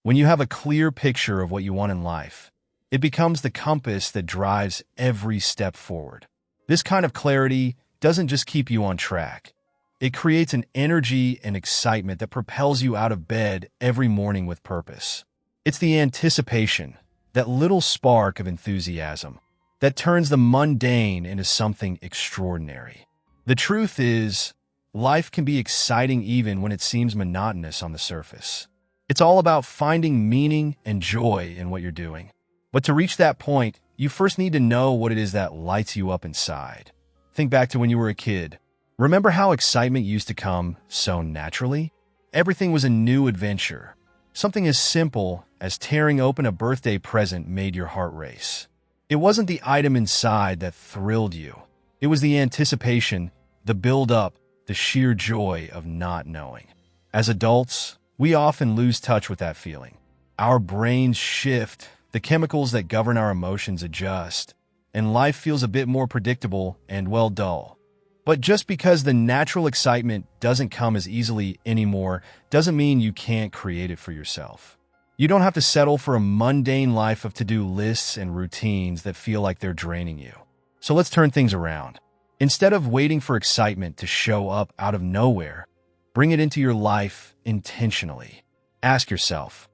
When you have a clear picture of what you want in life, it becomes the compass that drives every step forward. This kind of clarity doesn't just keep you on track. It creates an energy and excitement that propels you out of bed every morning with purpose. It's the anticipation, that little spark of enthusiasm, that turns the mundane into something extraordinary. The truth is, life can be exciting even when it seems monotonous on the surface. It's all about finding meaning and joy in what you're doing. But to reach that point, you first need to know what it is that lights you up inside. Think back to when you were a kid. Remember how excitement used to come so naturally? Everything was a new adventure. Something as simple as tearing open a birthday present made your heart race. It wasn't the item inside that thrilled you. It was the anticipation, the build-up, the sheer joy of not knowing. As adults, we often lose touch with that feeling. Our brains shift, the chemicals that govern our emotions adjust, and life feels a bit more predictable and, well, dull. But just because the natural excitement doesn't come as easily anymore doesn't mean you can't create it for yourself. You don't have to settle for a mundane life of to-do lists and routines that feel like they're draining you. So let's turn things around. Instead of waiting for excitement to show up out of nowhere, bring it into your life intentionally. Ask yourself,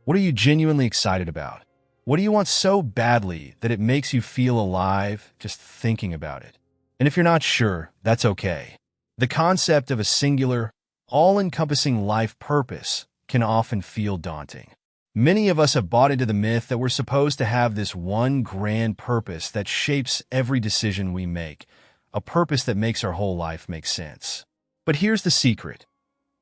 what are you genuinely excited about? What do you want so badly that it makes you feel alive just thinking about it? And if you're not sure, that's okay. The concept of a singular, all-encompassing life purpose can often feel daunting. Many of us have bought into the myth that we're supposed to have this one grand purpose that shapes every decision we make, a purpose that makes our whole life make sense. But here's the secret.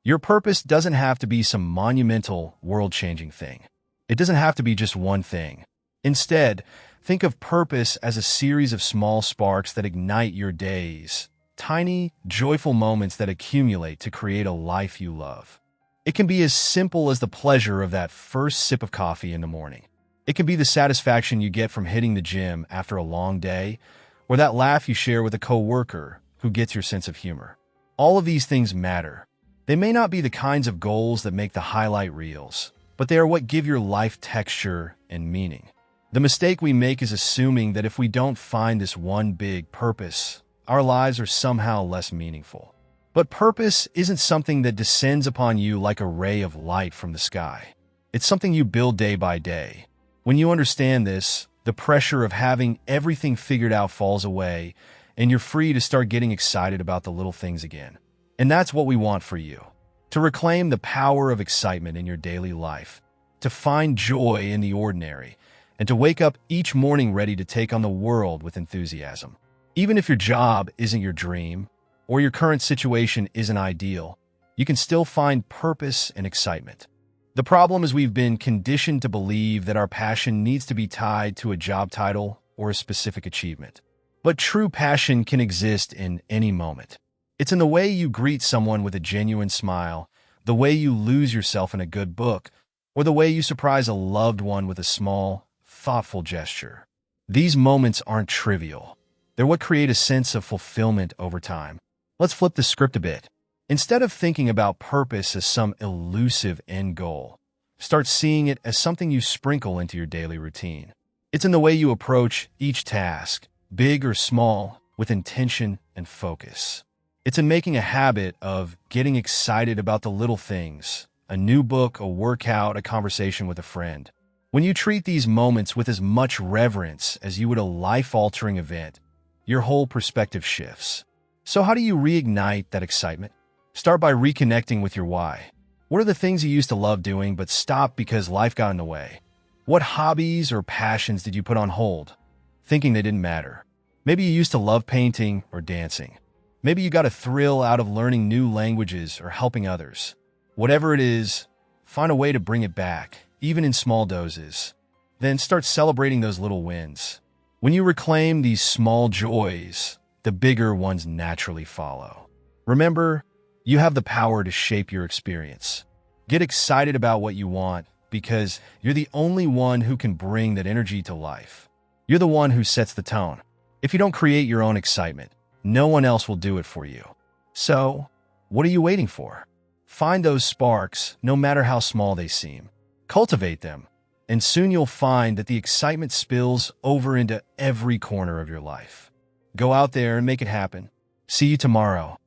Your purpose doesn't have to be some monumental, world-changing thing. It doesn't have to be just one thing. Instead, think of purpose as a series of small sparks that ignite your days, tiny, joyful moments that accumulate to create a life you love. It can be as simple as the pleasure of that first sip of coffee in the morning. It can be the satisfaction you get from hitting the gym after a long day, or that laugh you share with a coworker who gets your sense of humor. All of these things matter. They may not be the kinds of goals that make the highlight reels, but they are what give your life texture and meaning. The mistake we make is assuming that if we don't find this one big purpose, our lives are somehow less meaningful. But purpose isn't something that descends upon you like a ray of light from the sky. It's something you build day by day. When you understand this, the pressure of having everything figured out falls away, and you're free to start getting excited about the little things again. And that's what we want for you. To reclaim the power of excitement in your daily life, to find joy in the ordinary, and to wake up each morning ready to take on the world with enthusiasm. Even if your job isn't your dream, or your current situation isn't ideal, you can still find purpose and excitement. The problem is we've been conditioned to believe that our passion needs to be tied to a job title or a specific achievement. But true passion can exist in any moment. It's in the way you greet someone with a genuine smile, the way you lose yourself in a good book, or the way you surprise a loved one with a small, thoughtful gesture. These moments aren't trivial. They're what create a sense of fulfillment over time. Let's flip the script a bit. Instead of thinking about purpose as some elusive end goal, start seeing it as something you sprinkle into your daily routine. It's in the way you approach each task, big or small, with intention and focus. It's in making a habit of getting excited about the little things, a new book, a workout, a conversation with a friend. When you treat these moments with as much reverence as you would a life-altering event, your whole perspective shifts. So how do you reignite that excitement? Start by reconnecting with your why. What are the things you used to love doing but stopped because life got in the way? What hobbies or passions did you put on hold, thinking they didn't matter? Maybe you used to love painting or dancing. Maybe you got a thrill out of learning new languages or helping others. Whatever it is, find a way to bring it back, even in small doses. Then start celebrating those little wins. When you reclaim these small joys, the bigger ones naturally follow. Remember, you have the power to shape your experience. Get excited about what you want because you're the only one who can bring that energy to life. You're the one who sets the tone. If you don't create your own excitement, no one else will do it for you. So, what are you waiting for? Find those sparks, no matter how small they seem. Cultivate them, and soon you'll find that the excitement spills over into every corner of your life. Go out there and make it happen. See you tomorrow.